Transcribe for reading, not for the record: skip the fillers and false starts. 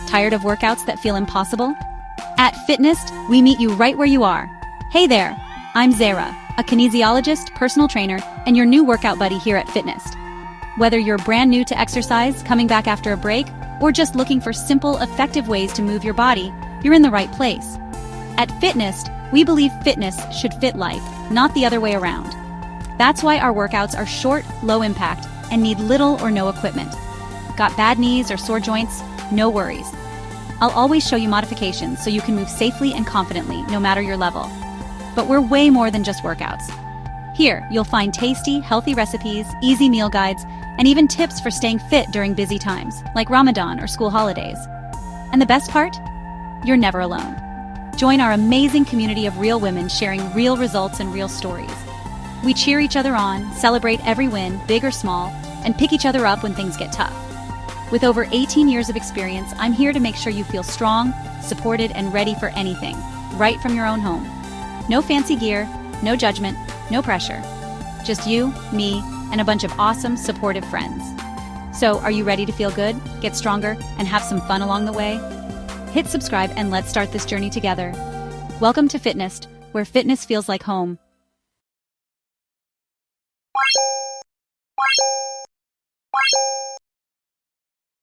Tired of workouts that feel impossible? At Fitnest, we meet you right where you are. Hey there, I'm Zara, a kinesiologist, personal trainer, and your new workout buddy here at Fitnest. Whether you're brand new to exercise, coming back after a break, or just looking for simple, effective ways to move your body, you're in the right place. At Fitnest, we believe fitness should fit life, not the other way around. That's why our workouts are short, low impact, and need little or no equipment. Got bad knees or sore joints? No worries. I'll always show you modifications so you can move safely and confidently, no matter your level. But we're way more than just workouts. Here, you'll find tasty, healthy recipes, easy meal guides, and even tips for staying fit during busy times, like Ramadan or school holidays. And the best part? You're never alone. Join our amazing community of real women sharing real results and real stories. We cheer each other on, celebrate every win, big or small, and pick each other up when things get tough. With over 18 years of experience, I'm here to make sure you feel strong, supported, and ready for anything, right from your own home. No fancy gear, no judgment, no pressure. Just you, me, and a bunch of awesome, supportive friends. So, are you ready to feel good, get stronger, and have some fun along the way? Hit subscribe and let's start this journey together. Welcome to Fitnest, where fitness feels like home.